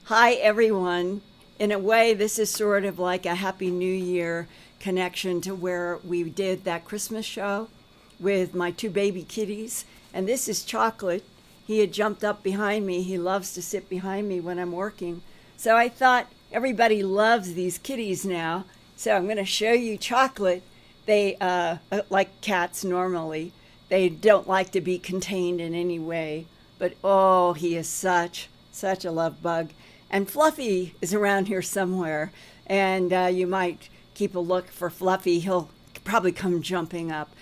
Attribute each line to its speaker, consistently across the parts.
Speaker 1: Hi, everyone. In a way, this is sort of like a Happy New Year connection to where we did that Christmas show with my two baby kitties. And this is Chocolate. He had jumped up behind me. He loves to sit behind me when I'm working. So I thought everybody loves these kitties now. So I'm going to show you Chocolate. They, like cats normally, they don't like to be contained in any way. But oh, he is such a love bug. And Fluffy is around here somewhere, and you might keep a look for Fluffy. He'll probably come jumping up.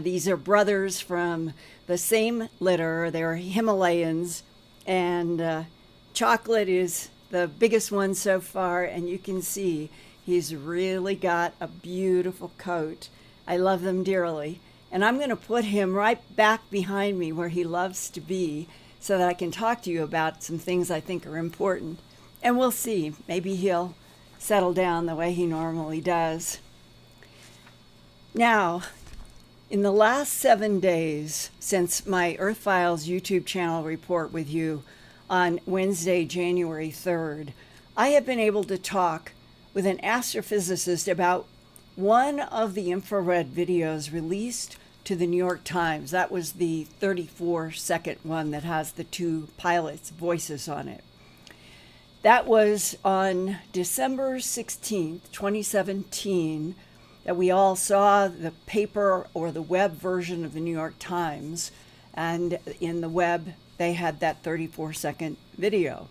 Speaker 1: These are brothers from the same litter. They're Himalayans, and Chocolate is the biggest one so far, and you can see he's really got a beautiful coat. I love them dearly, and I'm going to put him right back behind me where he loves to be so that I can talk to you about some things I think are important. And we'll see. Maybe he'll settle down the way he normally does. Now, in the last 7 days since my Earthfiles YouTube channel report with you on Wednesday, January 3rd, I have been able to talk with an astrophysicist about one of the infrared videos released to the New York Times. That was the 34-second one that has the two pilots' voices on it. That was on December 16th, 2017, that we all saw the paper or the web version of the New York Times. And in the web, they had that 34-second video.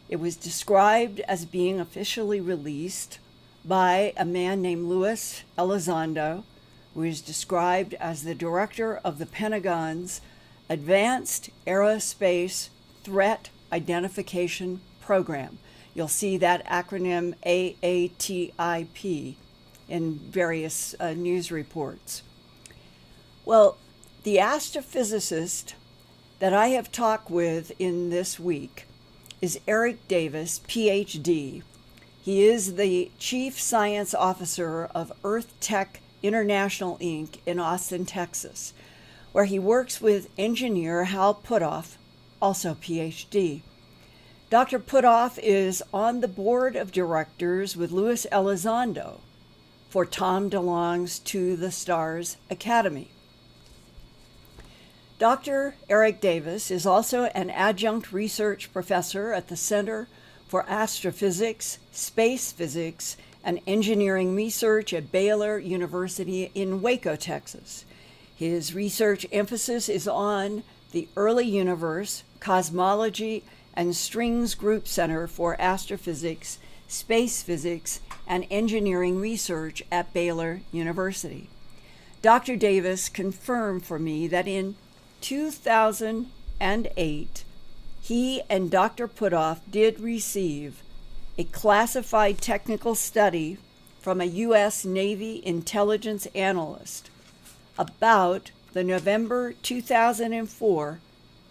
Speaker 1: It was described as being officially released by a man named Luis Elizondo, who is described as the director of the Pentagon's Advanced Aerospace Threat Identification Program. You'll see that acronym AATIP in various news reports. Well, the astrophysicist that I have talked with in this week is Eric Davis, PhD. He is the Chief Science Officer of Earth Tech International Inc. in Austin, Texas, where he works with engineer Hal Puthoff, also PhD. Dr. Puthoff is on the board of directors with Luis Elizondo for Tom DeLonge's To the Stars Academy. Dr. Eric Davis is also an adjunct research professor at the Center for Astrophysics, Space Physics, and Engineering Research at Baylor University in Waco, Texas. His research emphasis is on the early universe, cosmology, and Strings Group Center for Astrophysics, Space Physics, and Engineering Research at Baylor University. Dr. Davis confirmed for me that in 2008, he and Dr. Puthoff did receive a classified technical study from a U.S. Navy intelligence analyst about the November 2004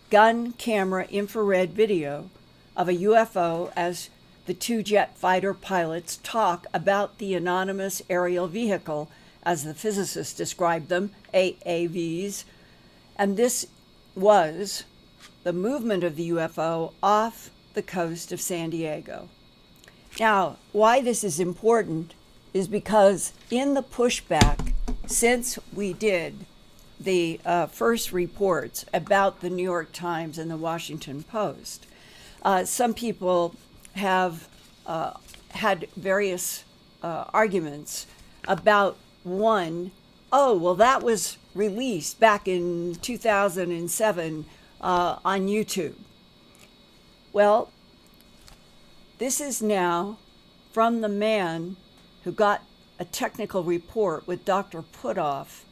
Speaker 1: gun camera infrared video of a UFO as the two jet fighter pilots talk about the anonymous aerial vehicle, as the physicists described them, AAVs. And this was the movement of the UFO off the coast of San Diego. Now, why this is important is because in the pushback, since we did the first reports about the New York Times and the Washington Post, some people have had various arguments about one, oh, well, that was released back in 2007 on YouTube. Well, this is now from the man who got a technical report with Dr. Puthoff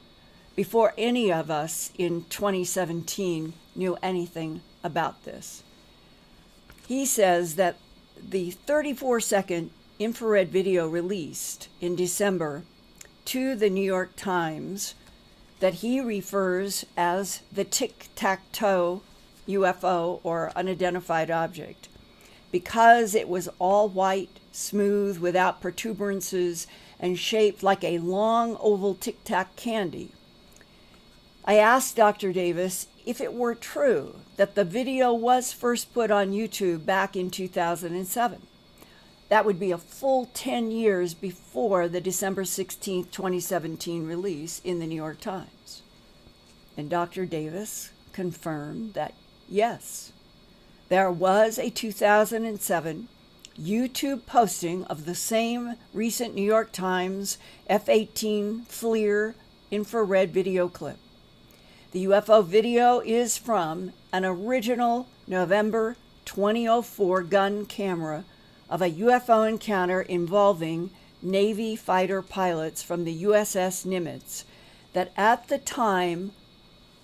Speaker 1: before any of us in 2017 knew anything about this. He says that the 34-second infrared video released in December to the New York Times that he refers as the tic-tac-toe UFO or unidentified object because it was all white, smooth, without protuberances, and shaped like a long oval tic-tac candy. I asked Dr. Davis if it were true that the video was first put on YouTube back in 2007. That would be a full 10 years before the December 16, 2017 release in the New York Times. And Dr. Davis confirmed that, yes, there was a 2007 YouTube posting of the same recent New York Times F-18 FLIR infrared video clip. The UFO video is from an original November 2004 gun camera of a UFO encounter involving Navy fighter pilots from the USS Nimitz that at the time,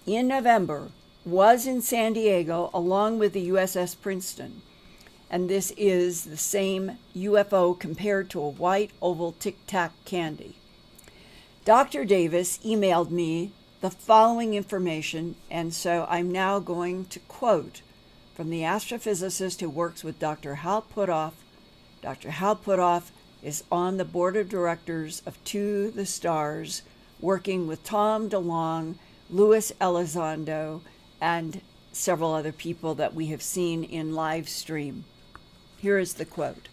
Speaker 1: in November, was in San Diego along with the USS Princeton. And this is the same UFO compared to a white oval tic-tac candy. Dr. Davis emailed me the following information, and so I'm now going to quote from the astrophysicist who works with Dr. Hal Puthoff. Dr. Hal Puthoff is on the board of directors of To the Stars, working with Tom DeLonge, Louis Elizondo, and several other people that we have seen in live stream. Here is the quote.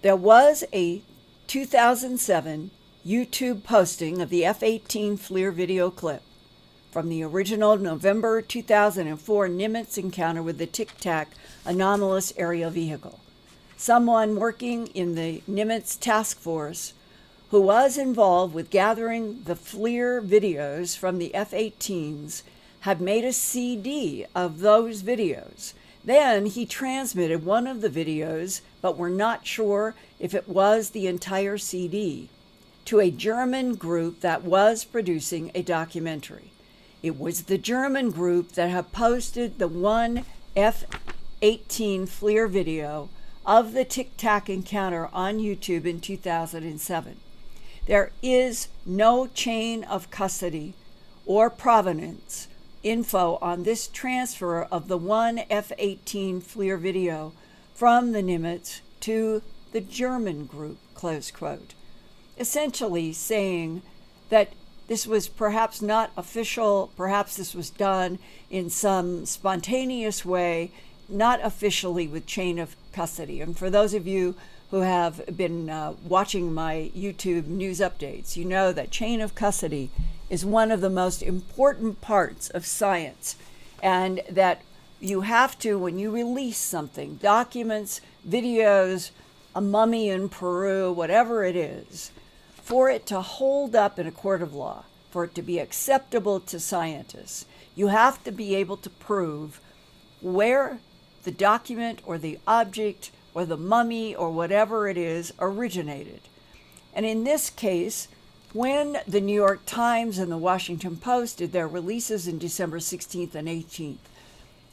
Speaker 1: There was a 2007 YouTube posting of the F-18 FLIR video clip from the original November 2004 Nimitz encounter with the tic-tac anomalous aerial vehicle. Someone working in the Nimitz task force who was involved with gathering the FLIR videos from the F-18s had made a CD of those videos. Then he transmitted one of the videos, but we're not sure if it was the entire CD, to a German group that was producing a documentary. It was the German group that had posted the one F-18 FLIR video of the tic-tac encounter on YouTube in 2007. There is no chain of custody or provenance info on this transfer of the one F-18 FLIR video from the Nimitz to the German group, close quote. Essentially saying that this was perhaps not official, perhaps this was done in some spontaneous way, not officially with chain of custody. And for those of you who have been watching my YouTube news updates, you know that chain of custody is one of the most important parts of science, and that you have to, when you release something, documents, videos, a mummy in Peru, whatever it is, for it to hold up in a court of law, for it to be acceptable to scientists, you have to be able to prove where the document or the object or the mummy or whatever it is originated. And in this case, when the New York Times and the Washington Post did their releases in December 16th and 18th,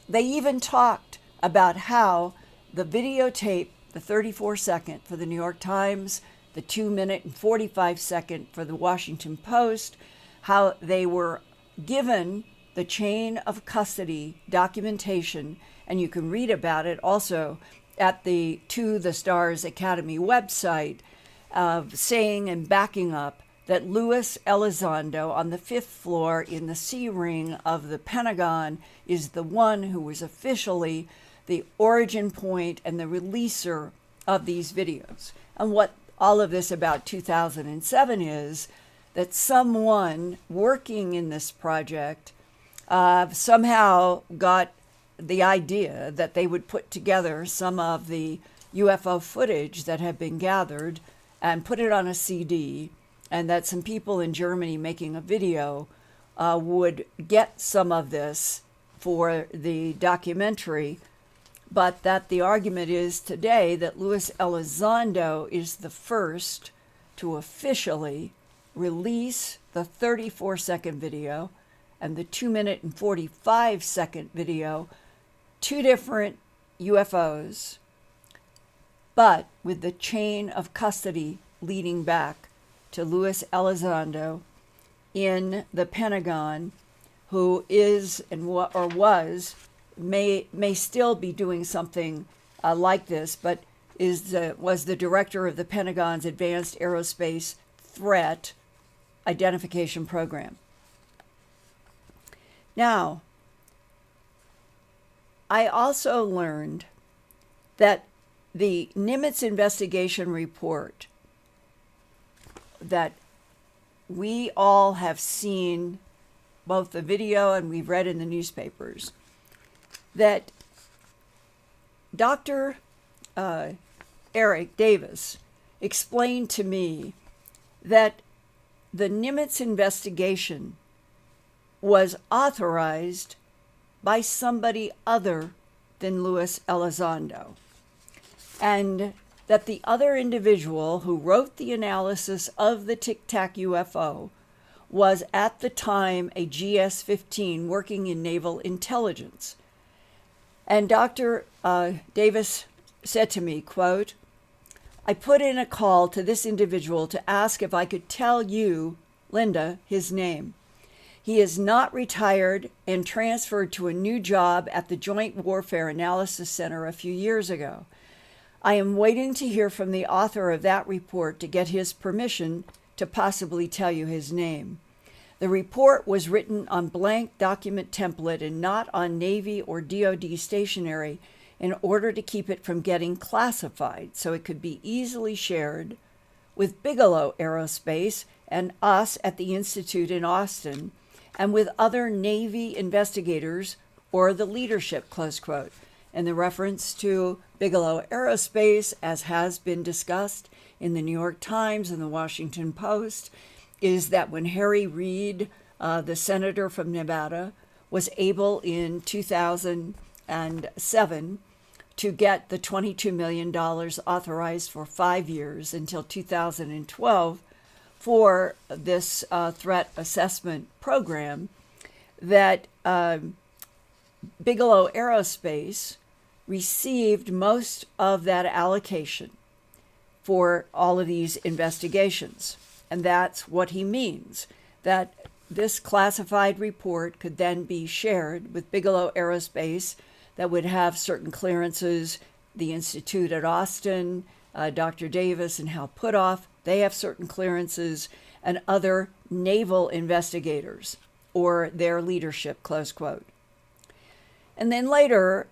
Speaker 1: they even talked about how the videotape, the 34-second for the New York Times, the 2-minute and 45-second for the Washington Post, how they were given the chain of custody documentation, and you can read about it also at the To the Stars Academy website, saying and backing up that Louis Elizondo on the 5th floor in the C ring of the Pentagon is the one who was officially the origin point and the releaser of these videos. And what all of this about 2007 is that someone working in this project somehow got the idea that they would put together some of the UFO footage that had been gathered and put it on a CD, and that some people in Germany making a video would get some of this for the documentary, but that the argument is today that Louis Elizondo is the first to officially release the 34-second video and the 2-minute and 45-second video, two different UFOs, but with the chain of custody leading back to Louis Elizondo in the Pentagon, who is and was may still be doing something like this, but was the director of the Pentagon's Advanced Aerospace Threat Identification Program. Now, I also learned that the Nimitz investigation report that we all have seen, both the video and we've read in the newspapers, that Dr. Eric Davis explained to me that the Nimitz investigation was authorized by somebody other than Luis Elizondo, and that the other individual who wrote the analysis of the tic-tac UFO was at the time a GS-15 working in naval intelligence. And Dr. Davis said to me, quote, "I put in a call to this individual to ask if I could tell you, Linda, his name. He is not retired and transferred to a new job at the Joint Warfare Analysis Center a few years ago. I am waiting to hear from the author of that report to get his permission to possibly tell you his name. The report was written on blank document template and not on Navy or DoD stationery in order to keep it from getting classified, so it could be easily shared with Bigelow Aerospace and us at the Institute in Austin, and with other Navy investigators or the leadership," close quote. And the reference to Bigelow Aerospace, as has been discussed in the New York Times and the Washington Post, is that when Harry Reid, the senator from Nevada, was able in 2007 to get the $22 million authorized for 5 years until 2012 for this threat assessment program, that Bigelow Aerospace received most of that allocation for all of these investigations. And that's what he means, that this classified report could then be shared with Bigelow Aerospace that would have certain clearances. The Institute at Austin, Dr. Davis and Hal Puthoff, they have certain clearances, and other naval investigators or their leadership, close quote. And then later,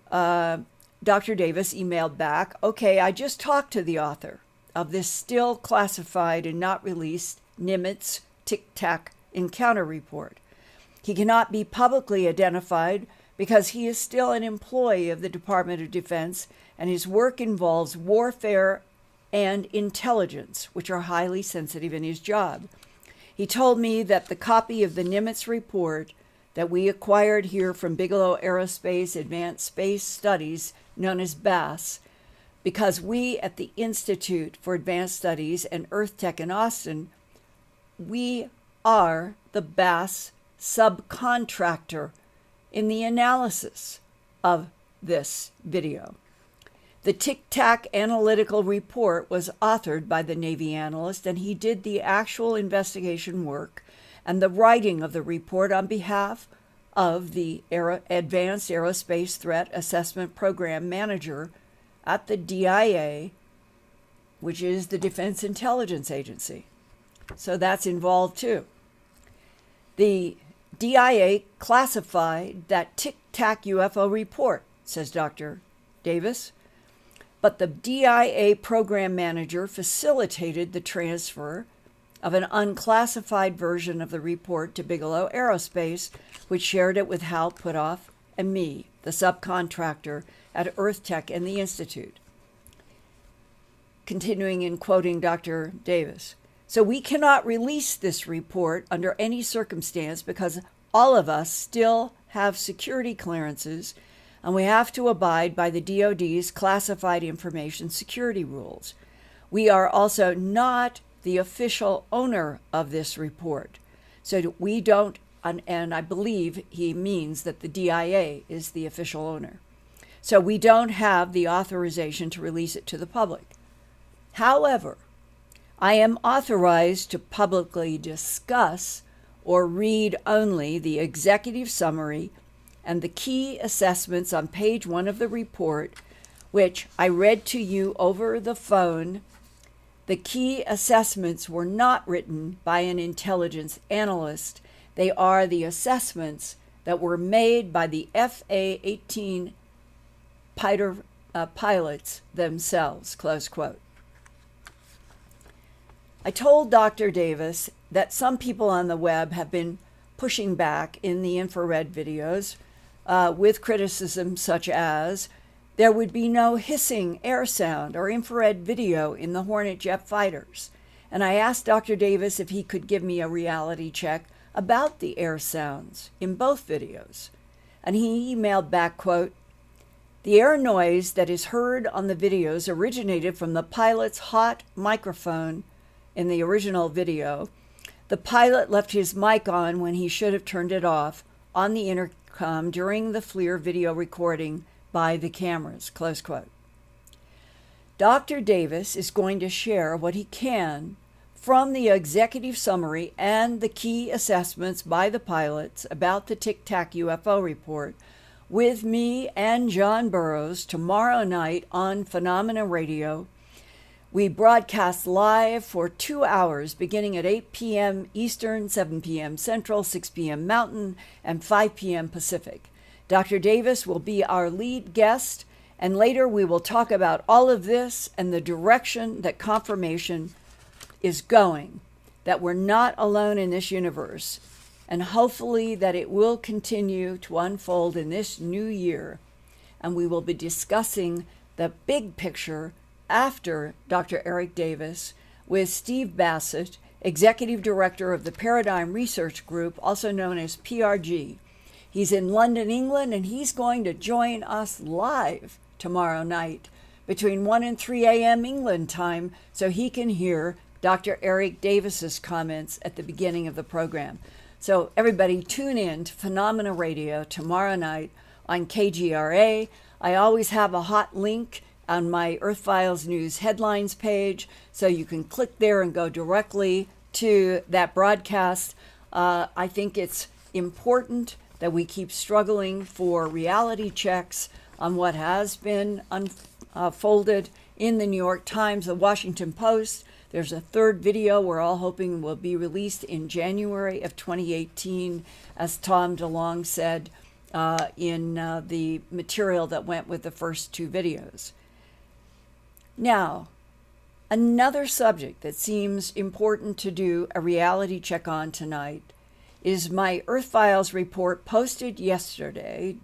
Speaker 1: Dr. Davis emailed back, "Okay, I just talked to the author of this still classified and not released Nimitz tic-tac encounter report. He cannot be publicly identified because he is still an employee of the Department of Defense, and his work involves warfare and intelligence, which are highly sensitive in his job. He told me that the copy of the Nimitz report that we acquired here from Bigelow Aerospace Advanced Space Studies, known as BASS, because we at the Institute for Advanced Studies and EarthTech in Austin, we are the BASS subcontractor in the analysis of this video. The tic-tac analytical report was authored by the Navy analyst, and he did the actual investigation work and the writing of the report on behalf of the Advanced Aerospace Threat Assessment Program Manager at the DIA, which is the Defense Intelligence Agency. So that's involved too. The DIA classified that tic-tac UFO report, says Dr. Davis, but the DIA program manager facilitated the transfer of an unclassified version of the report to Bigelow Aerospace, which shared it with Hal Puthoff and me, the subcontractor at EarthTech and the Institute. Continuing in quoting Dr. Davis, "So we cannot release this report under any circumstance because all of us still have security clearances, and we have to abide by the DoD's classified information security rules. We are also not the official owner of this report. So we don't, and I believe he means that the DIA is the official owner. So we don't have the authorization to release it to the public. However, I am authorized to publicly discuss or read only the executive summary and the key assessments on page 1 of the report, which I read to you over the phone. The key assessments were not written by an intelligence analyst. They are the assessments that were made by the FA-18 pilots themselves, close quote. I told Dr. Davis that some people on the web have been pushing back in the infrared videos with criticism such as there would be no hissing air sound or infrared video in the Hornet jet fighters. And I asked Dr. Davis if he could give me a reality check about the air sounds in both videos. And he emailed back, quote, "The air noise that is heard on the videos originated from the pilot's hot microphone in the original video. The pilot left his mic on when he should have turned it off on the intercom during the FLIR video recording by the cameras," close quote. Dr. Davis is going to share what he can from the executive summary and the key assessments by the pilots about the tic-tac UFO report with me and John Burroughs tomorrow night on Phenomena Radio. We broadcast live for 2 hours beginning at 8 p.m. Eastern, 7 p.m. Central, 6 p.m. Mountain, and 5 p.m. Pacific. Dr. Davis will be our lead guest, and later we will talk about all of this and the direction that confirmation is going, that we're not alone in this universe, and hopefully that it will continue to unfold in this new year. And we will be discussing the big picture after Dr. Eric Davis with Steve Bassett, Executive Director of the Paradigm Research Group, also known as PRG. He's in London, England, and he's going to join us live tomorrow night between 1 and 3 a.m. England time so he can hear Dr. Eric Davis's comments at the beginning of the program. So everybody tune in to Phenomena Radio tomorrow night on KGRA. I always have a hot link on my Earthfiles News headlines page, so you can click there and go directly to that broadcast. I think it's important that we keep struggling for reality checks on what has been unfolded in the New York Times, the Washington Post. There's a third video we're all hoping will be released in January of 2018, as Tom DeLonge said in the material that went with the first two videos. Now, another subject that seems important to do a reality check on tonight is my Earthfiles report posted yesterday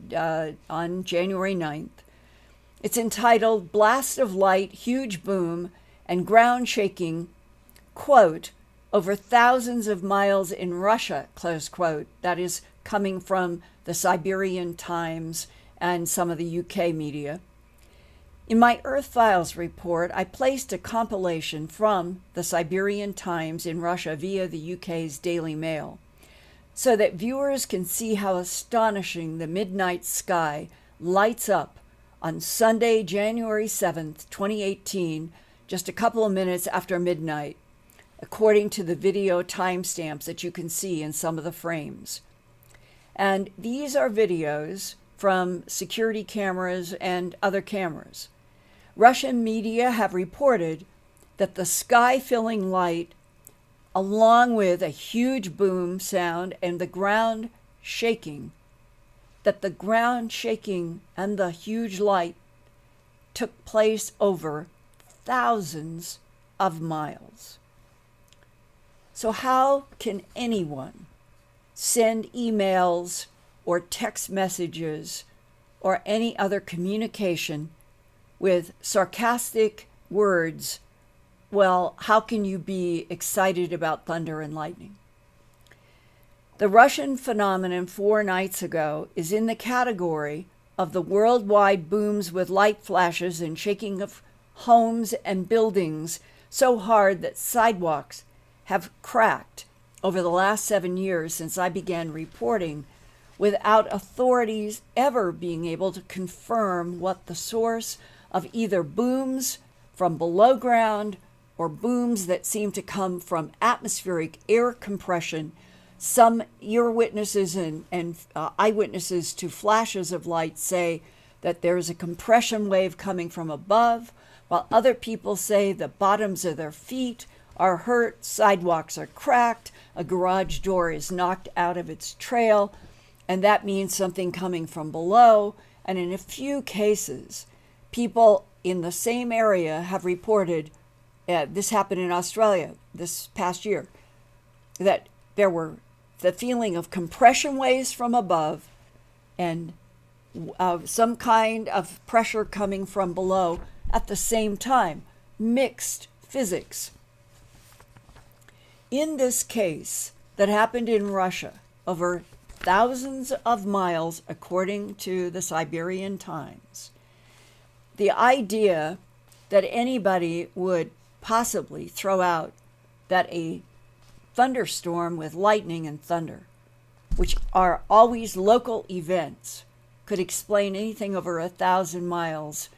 Speaker 1: on January 9th. It's entitled Blast of Light, Huge Boom, and Ground Shaking, quote, over thousands of miles in Russia, close quote. That is coming from the Siberian Times and some of the UK media. In my Earthfiles report, I placed a compilation from the Siberian Times in Russia via the UK's Daily Mail, so that viewers can see how astonishing the midnight sky lights up on Sunday, January 7th, 2018, just a couple of minutes after midnight, according to the video timestamps that you can see in some of the frames. And these are videos from security cameras and other cameras. Russian media have reported that the sky-filling light, along with a huge boom sound and the ground shaking, that the ground shaking and the huge light took place over thousands of miles. So how can anyone send emails or text messages or any other communication with sarcastic words? Well, how can you be excited about thunder and lightning? The Russian phenomenon 4 nights ago is in the category of the worldwide booms with light flashes and shaking of homes and buildings so hard that sidewalks have cracked over the last 7 years since I began reporting, without authorities ever being able to confirm what the source of either booms from below ground or booms that seem to come from atmospheric air compression. Some ear witnesses and eyewitnesses to flashes of light say that there's a compression wave coming from above, while other people say the bottoms of their feet are hurt, sidewalks are cracked, a garage door is knocked out of its trail, And that means something coming from below. And in a few cases, people in the same area have reported, this happened in Australia this past year, that there were the feeling of compression waves from above and some kind of pressure coming from below at the same time. Mixed physics. In this case that happened in Russia, over thousands of miles, according to the Siberian Times, the idea that anybody would possibly throw out that a thunderstorm with lightning and thunder, which are always local events, could explain anything over 1,000 miles,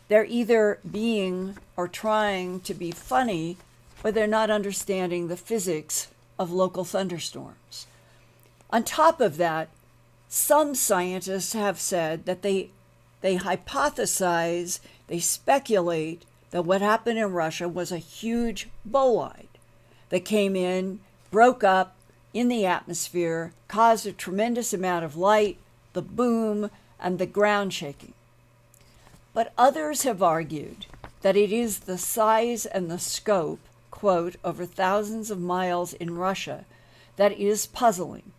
Speaker 1: they're either being or trying to be funny, or they're not understanding the physics of local thunderstorms. On top of that, some scientists have said that they hypothesize, they speculate that what happened in Russia was a huge bolide that came in, broke up in the atmosphere, caused a tremendous amount of light, the boom, and the ground shaking. But others have argued that it is the size and the scope, quote, over thousands of miles in Russia, that is puzzling.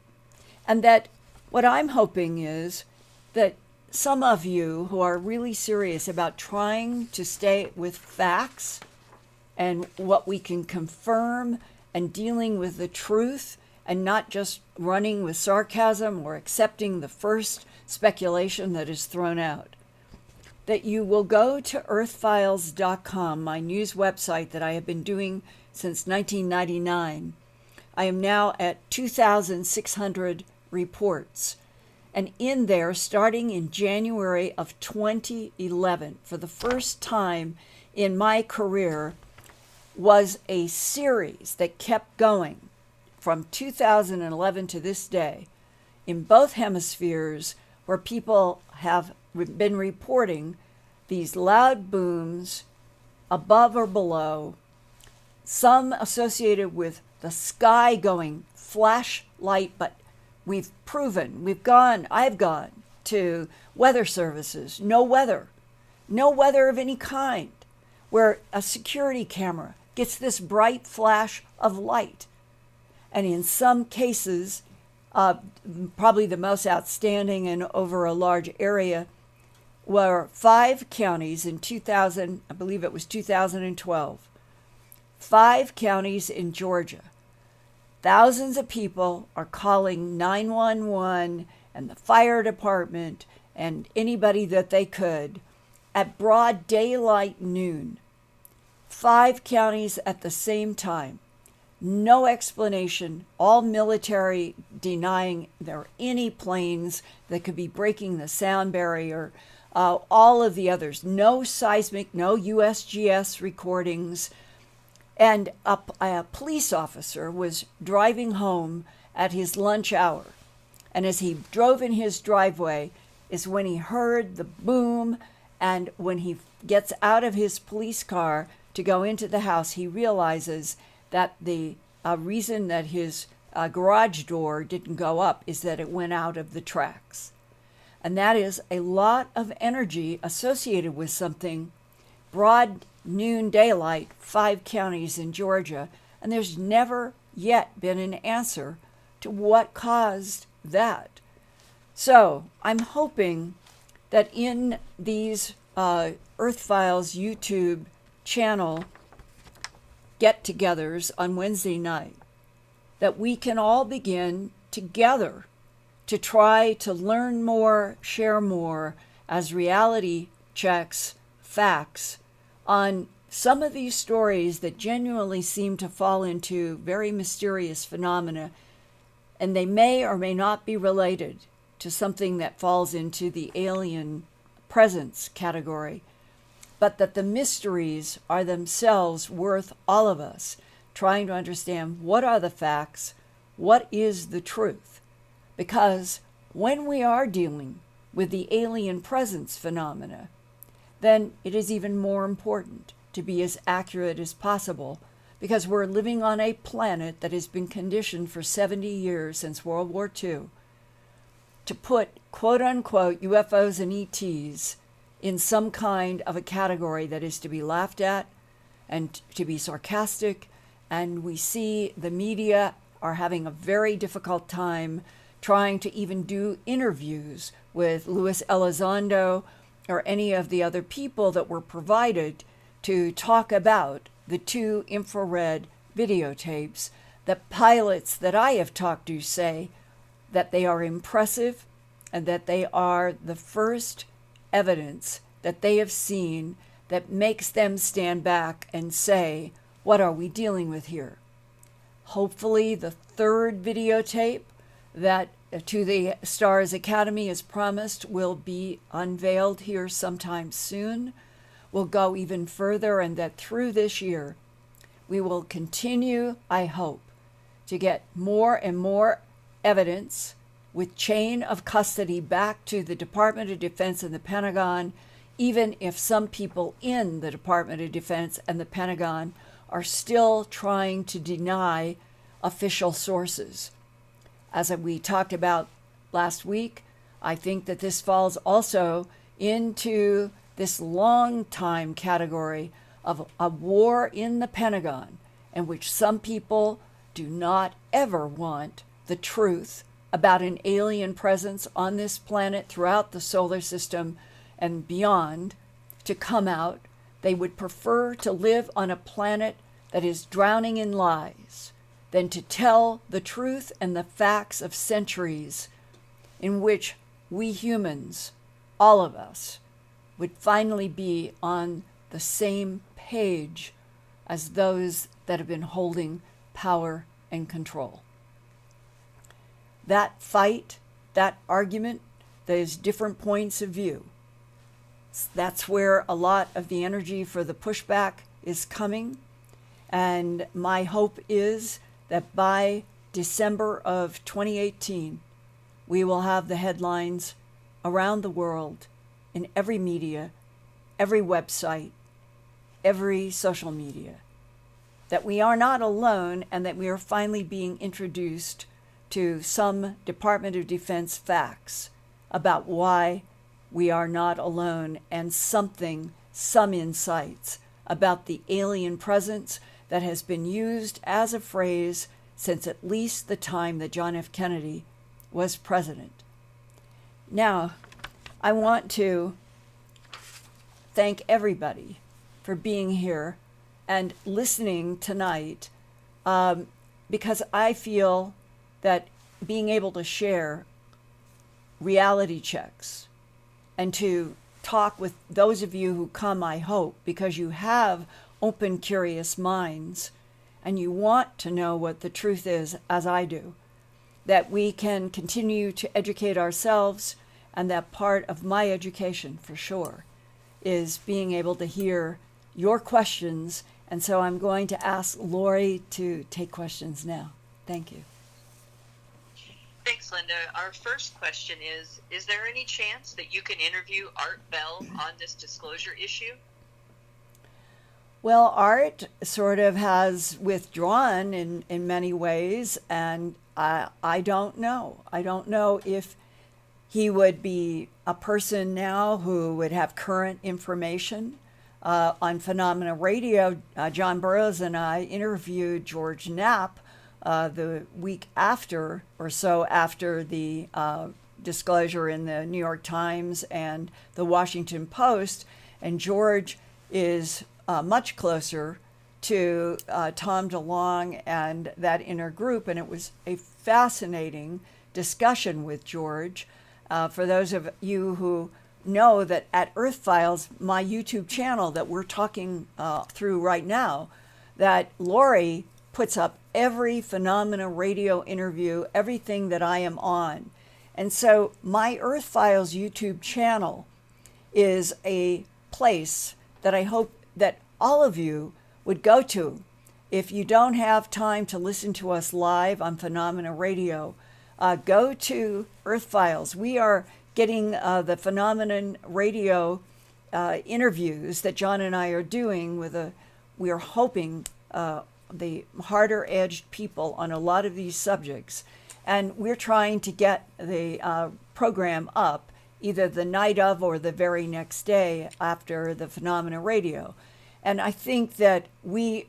Speaker 1: And that what I'm hoping is that some of you who are really serious about trying to stay with facts and what we can confirm and dealing with the truth and not just running with sarcasm or accepting the first speculation that is thrown out, that you will go to earthfiles.com, my news website that I have been doing since 1999. I am now at 2,600 reports. And in there, starting in January of 2011, for the first time in my career, was a series that kept going from 2011 to this day in both hemispheres, where people have been reporting these loud booms above or below, some associated with the sky going flashlight, but I've gone to weather services, no weather of any kind, where a security camera gets this bright flash of light. And in some cases, probably the most outstanding and over a large area, were 5 counties in 2000, I believe it was 2012, 5 counties in Georgia. Thousands of people are calling 911 and the fire department and anybody that they could at broad daylight noon. 5 counties at the same time. No explanation, all military denying there are any planes that could be breaking the sound barrier, all of the others. No seismic, no USGS recordings. And a police officer was driving home at his lunch hour. And as he drove in his driveway is when he heard the boom. And when he gets out of his police car to go into the house, he realizes that the reason that his garage door didn't go up is that it went out of the tracks. And that is a lot of energy associated with something broad noon daylight, 5 counties in Georgia, and there's never yet been an answer to what caused that. So I'm hoping that in these Earthfiles YouTube channel get-togethers on Wednesday night, that we can all begin together to try to learn more, share more, as reality checks facts on some of these stories that genuinely seem to fall into very mysterious phenomena, and they may or may not be related to something that falls into the alien presence category, but that the mysteries are themselves worth all of us trying to understand what are the facts, what is the truth. Because when we are dealing with the alien presence phenomena, then it is even more important to be as accurate as possible, because we're living on a planet that has been conditioned for 70 years since World War II to put quote unquote UFOs and ETs in some kind of a category that is to be laughed at and to be sarcastic. And we see the media are having a very difficult time trying to even do interviews with Luis Elizondo or any of the other people that were provided to talk about the 2 infrared videotapes. The pilots that I have talked to say that they are impressive and that they are the first evidence that they have seen that makes them stand back and say, what are we dealing with here? Hopefully the 3rd videotape that To the Stars Academy is promised will be unveiled here sometime soon, will go even further, and that through this year we will continue, I hope, to get more and more evidence with chain of custody back to the Department of Defense and the Pentagon, even if some people in the Department of Defense and the Pentagon are still trying to deny official sources. As we talked about last week, I think that this falls also into this long time category of a war in the Pentagon, in which some people do not ever want the truth about an alien presence on this planet throughout the solar system and beyond to come out. They would prefer to live on a planet that is drowning in lies than to tell the truth and the facts of centuries in which we humans, all of us, would finally be on the same page as those that have been holding power and control. That fight, that argument, those different points of view, that's where a lot of the energy for the pushback is coming. And my hope is that by December of 2018, we will have the headlines around the world in every media, every website, every social media, that we are not alone and that we are finally being introduced to some Department of Defense facts about why we are not alone, and some insights about the alien presence that has been used as a phrase since at least the time that John F. Kennedy was president. Now, I want to thank everybody for being here and listening tonight, because I feel that being able to share reality checks and to talk with those of you who come, I hope, because you have open, curious minds and you want to know what the truth is, as I do, that we can continue to educate ourselves, and that part of my education, for sure, is being able to hear your questions. And so I'm going to ask Lori to take questions now. Thank you.
Speaker 2: Thanks, Linda. Our first question is there any chance that you can interview Art Bell on this disclosure issue?
Speaker 1: Well, Art sort of has withdrawn in many ways, and I don't know. I don't know if he would be a person now who would have current information. On Phenomena Radio, John Burroughs and I interviewed George Knapp the week after or so after the disclosure in the New York Times and the Washington Post, and George is much closer to Tom DeLonge and that inner group, and it was a fascinating discussion with George. For those of you who know that at Earthfiles, my YouTube channel that we're talking through right now, that Lori puts up every Phenomena Radio interview, everything that I am on. And so my Earthfiles YouTube channel is a place that I hope that all of you would go to. If you don't have time to listen to us live on Phenomena Radio, go to Earthfiles. We are getting the Phenomenon Radio interviews that John and I are doing we are hoping the harder edged people on a lot of these subjects. And we're trying to get the program up either the night of or the very next day after the Phenomena Radio. And I think that we,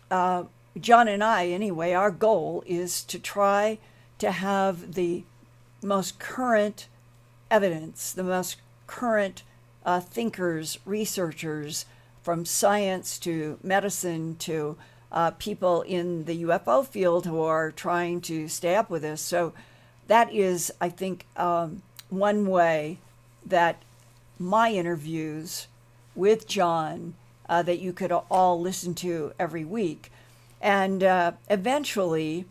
Speaker 1: John and I anyway, our goal is to try to have the most current evidence, the most current thinkers, researchers, from science to medicine to people in the UFO field who are trying to stay up with this. So that is, I think, one way that my interviews with John that you could all listen to every week. And eventually,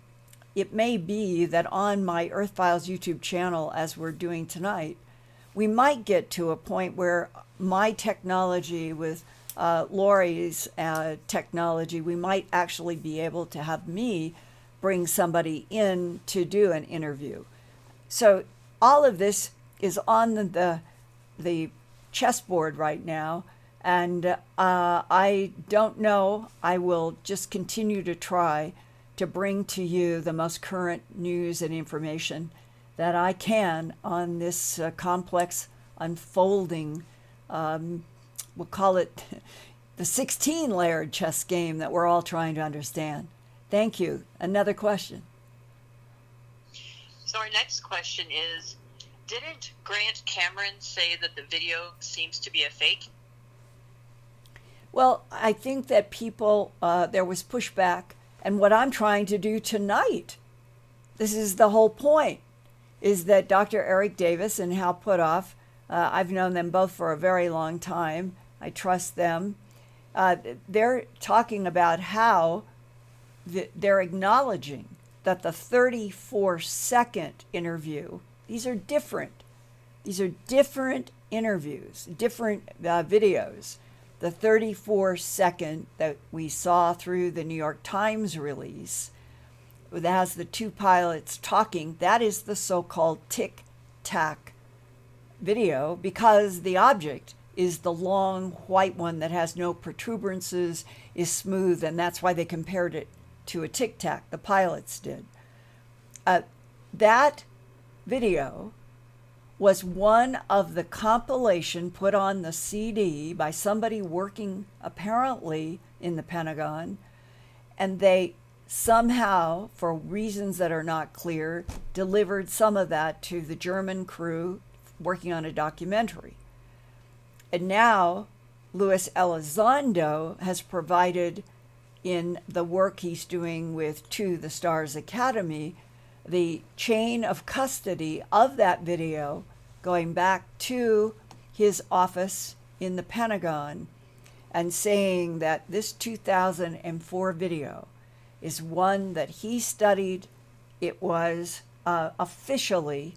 Speaker 1: it may be that on my Earthfiles YouTube channel, as we're doing tonight, we might get to a point where my technology with Lori's technology, we might actually be able to have me bring somebody in to do an interview. So all of this is on the chessboard right now, and I don't know. I will just continue to try to bring to you the most current news and information that I can on this complex unfolding, we'll call it the 16-layered chess game that we're all trying to understand. Thank you. Another question.
Speaker 2: So our next question is, didn't Grant Cameron say that the video seems to be a fake?
Speaker 1: Well, I think that people, there was pushback, and what I'm trying to do tonight, this is the whole point, is that Dr. Eric Davis and Hal Puthoff, I've known them both for a very long time. I trust them. They're talking about how they're acknowledging that the 34-second interview, these are different. These are different interviews, different videos. The 34-second that we saw through the New York Times release that has the two pilots talking, that is the so-called tic-tac video, because the object is the long white one that has no protuberances, is smooth, and that's why they compared it to a tic-tac, the pilots did. That video was one of the compilation put on the CD by somebody working apparently in the Pentagon, and they somehow, for reasons that are not clear, delivered some of that to the German crew working on a documentary. And now Luis Elizondo has provided, in the work he's doing with To the Stars Academy, the chain of custody of that video going back to his office in the Pentagon, and saying that this 2004 video is one that he studied. It was officially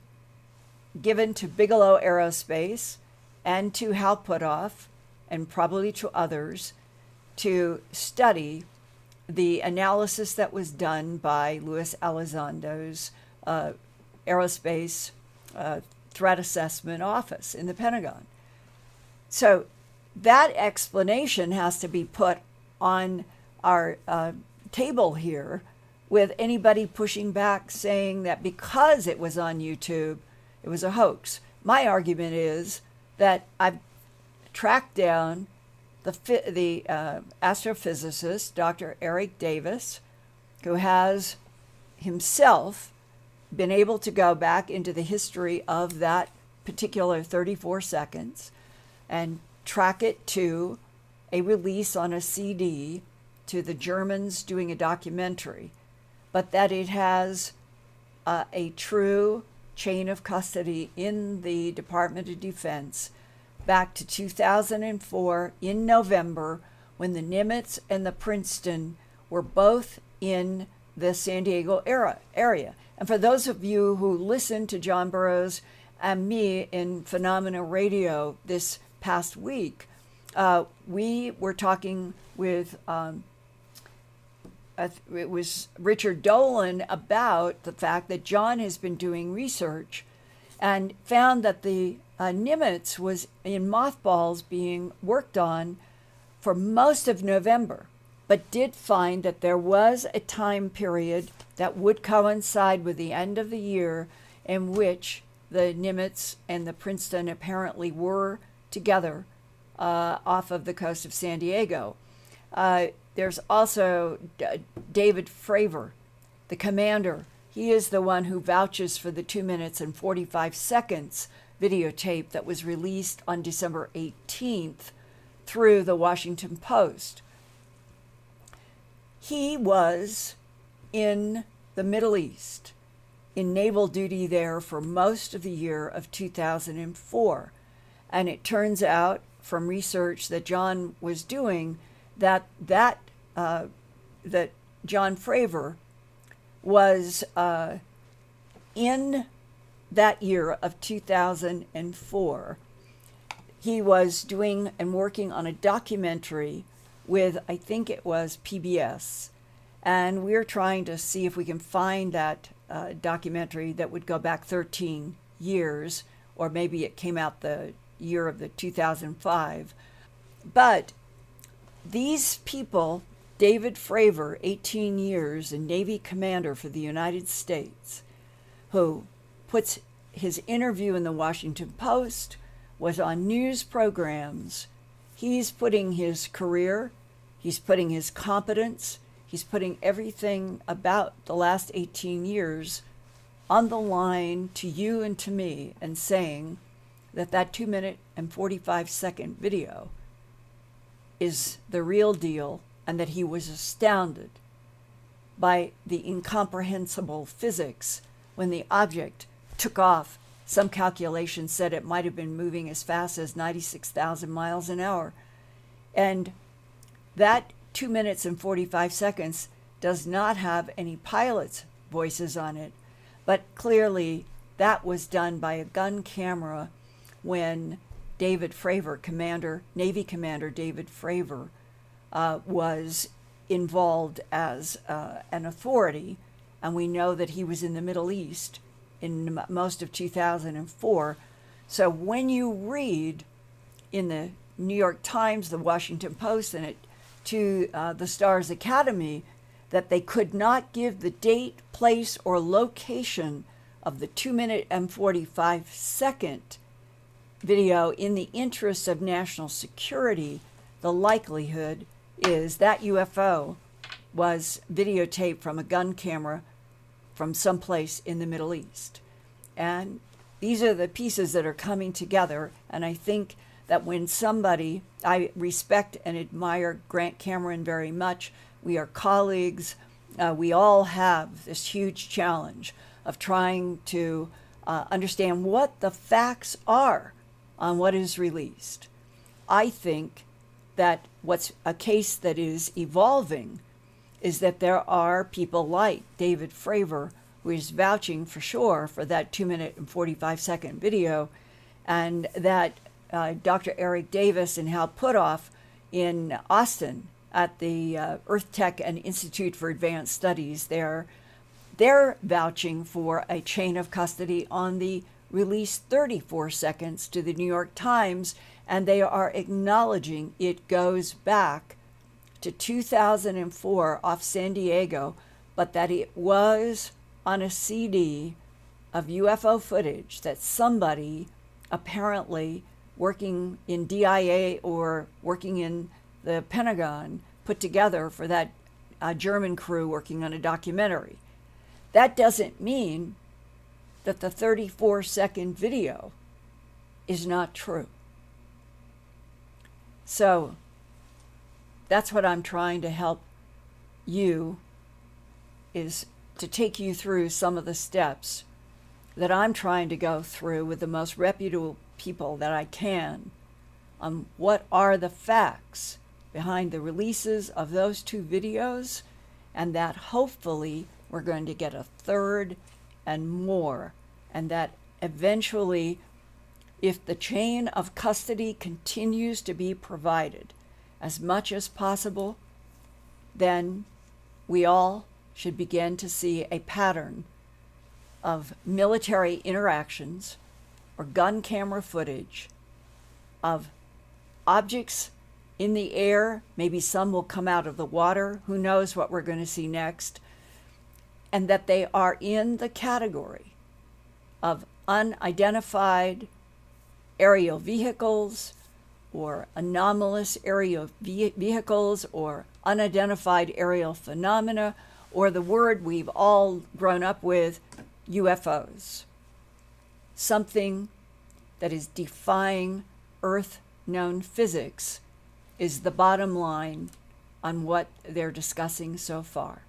Speaker 1: given to Bigelow Aerospace and to Hal Puthoff, and probably to others, to study the analysis that was done by Luis Elizondo's aerospace threat assessment office in the Pentagon. So that explanation has to be put on our table here, with anybody pushing back saying that because it was on YouTube, it was a hoax. My argument is that I've tracked down the astrophysicist, Dr. Eric Davis, who has himself been able to go back into the history of that particular 34 seconds and track it to a release on a CD to the Germans doing a documentary, but that it has a true chain of custody in the Department of Defense back to 2004 in November, when the Nimitz and the Princeton were both in the San Diego area. And for those of you who listened to John Burroughs and me in Phenomena Radio this past week, we were talking with it was Richard Dolan about the fact that John has been doing research and found that the Nimitz was in mothballs being worked on for most of November. but did find that there was a time period that would coincide with the end of the year in which the Nimitz and the Princeton apparently were together off of the coast of San Diego. There's also David Fravor, the commander. He is the one who vouches for the 2 minutes and 45 seconds videotape that was released on December 18th through the Washington Post. He was in the Middle East, in naval duty there for most of the year of 2004. And it turns out from research that John was doing that John Fravor was in that year of 2004. He was doing and working on a documentary with, I think it was PBS, and we're trying to see if we can find that documentary that would go back 13 years, or maybe it came out the year of the 2005. But these people, David Fravor, 18 years, a Navy commander for the United States, who puts his interview in the Washington Post, was on news programs. He's putting his career, he's putting his competence, he's putting everything about the last 18 years on the line to you and to me, and saying that that 2 minute and 45 second video is the real deal, and that he was astounded by the incomprehensible physics when the object took off. Some calculations said it might have been moving as fast as 96,000 miles an hour. And that 2 minutes and 45 seconds does not have any pilots' voices on it, but clearly that was done by a gun camera when David Fravor, Navy Commander David Fravor, was involved as an authority, and we know that he was in the Middle East in most of 2004. So when you read in the New York Times, the Washington Post, and to the Stars Academy that they could not give the date, place, or location of the 2 minute and 45 second video in the interests of national security, the likelihood is that UFO was videotaped from a gun camera from someplace in the Middle East. And these are the pieces that are coming together. And I think that when somebody, I respect and admire Grant Cameron very much. We are colleagues. We all have this huge challenge of trying to understand what the facts are on what is released. I think that what's a case that is evolving is that there are people like David Fravor, who is vouching for sure for that 2 minute and 45 second video, and that Dr. Eric Davis and Hal Puthoff in Austin at the Earth Tech and Institute for Advanced Studies there, they're vouching for a chain of custody on the released 34 seconds to the New York Times, and they are acknowledging it goes back to 2004 off San Diego, but that it was on a CD of UFO footage that somebody apparently working in DIA or working in the Pentagon put together for that German crew working on a documentary. That doesn't mean that the 34-second video is not true. So that's what I'm trying to help you, is to take you through some of the steps that I'm trying to go through with the most reputable people that I can on what are the facts behind the releases of those two videos, and that hopefully we're going to get a third and more, and that eventually, if the chain of custody continues to be provided as much as possible, then we all should begin to see a pattern of military interactions or gun camera footage of objects in the air. Maybe some will come out of the water. Who knows what we're going to see next? And that they are in the category of unidentified aerial vehicles or anomalous aerial vehicles or unidentified aerial phenomena, or the word we've all grown up with, UFOs. Something that is defying Earth-known physics is the bottom line on what they're discussing so far.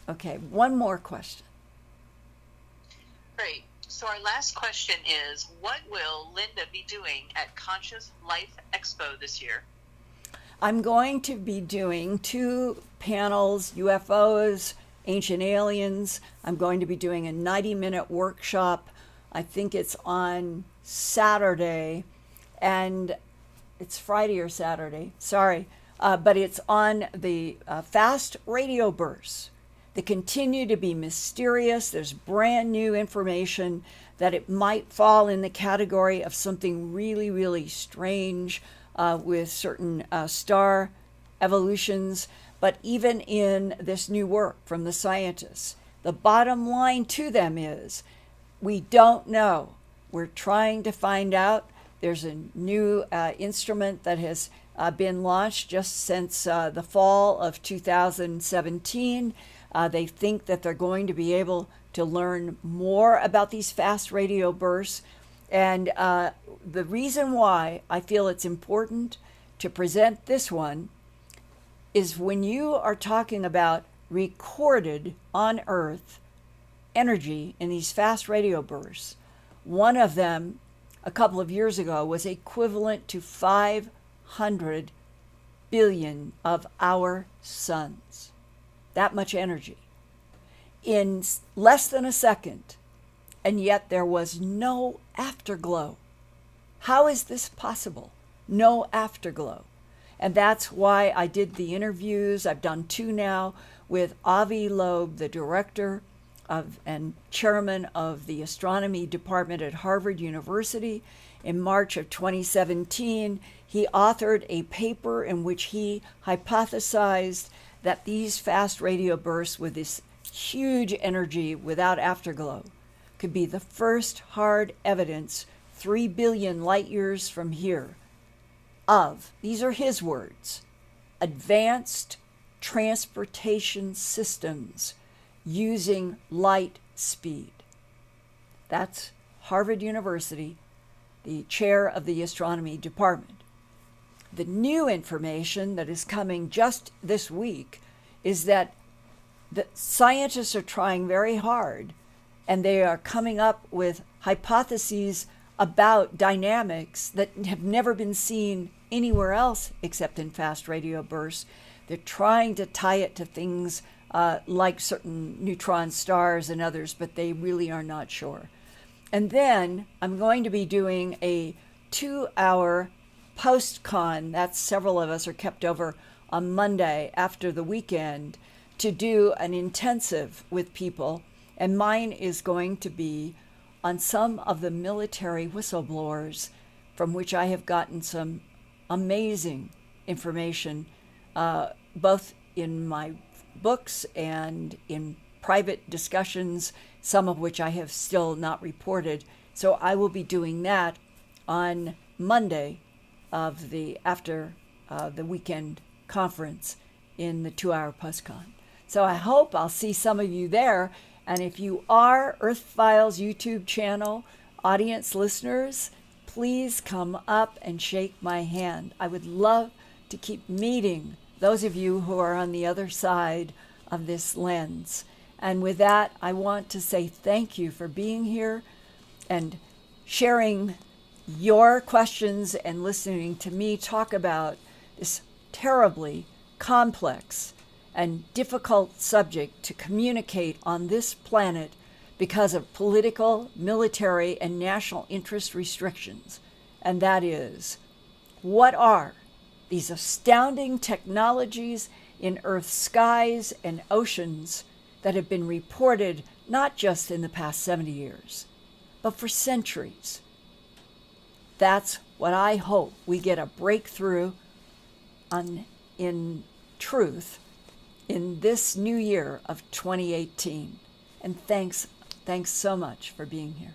Speaker 1: Okay, one more question.
Speaker 2: Great. So our last question is, what will Linda be doing at Conscious Life Expo this year?
Speaker 1: I'm going to be doing 2 panels, UFOs, Ancient Aliens. I'm going to be doing a 90-minute workshop. I think it's on Saturday, and it's Friday or Saturday, sorry, but it's on the fast radio bursts that continue to be mysterious. There's brand new information that it might fall in the category of something really, really strange with certain star evolutions. But even in this new work from the scientists, the bottom line to them is we don't know. We're trying to find out. There's a new instrument that has been launched just since the fall of 2017. They think that they're going to be able to learn more about these fast radio bursts. And the reason why I feel it's important to present this one is when you are talking about recorded on Earth energy in these fast radio bursts, one of them a couple of years ago was equivalent to 500 billion of our suns. That much energy in less than a second, and yet there was no afterglow. How is this possible? No afterglow. And that's why I did the interviews. I've done 2 now with Avi Loeb, the director of and chairman of the astronomy department at Harvard University. In March of 2017, he authored a paper in which he hypothesized that these fast radio bursts with this huge energy without afterglow could be the first hard evidence 3 billion light years from here of, these are his words, advanced transportation systems using light speed. That's Harvard University, the chair of the astronomy department. The new information that is coming just this week is that the scientists are trying very hard, and they are coming up with hypotheses about dynamics that have never been seen anywhere else except in fast radio bursts. They're trying to tie it to things like certain neutron stars and others, but they really are not sure. And then I'm going to be doing a 2-hour post-con, that's several of us are kept over on Monday after the weekend, to do an intensive with people. And mine is going to be on some of the military whistleblowers from which I have gotten some amazing information, both in my books and in private discussions, some of which I have still not reported. So I will be doing that on Monday of after the weekend conference in the 2-hour postcon. So I hope I'll see some of you there. And if you are Earthfiles YouTube channel audience listeners, please come up and shake my hand. I would love to keep meeting those of you who are on the other side of this lens. And with that, I want to say thank you for being here and sharing your questions and listening to me talk about this terribly complex and difficult subject to communicate on this planet because of political, military, and national interest restrictions. And that is, what are these astounding technologies in Earth's skies and oceans that have been reported not just in the past 70 years, but for centuries? That's what I hope we get a breakthrough in truth in this new year of 2018. And thanks so much for being here.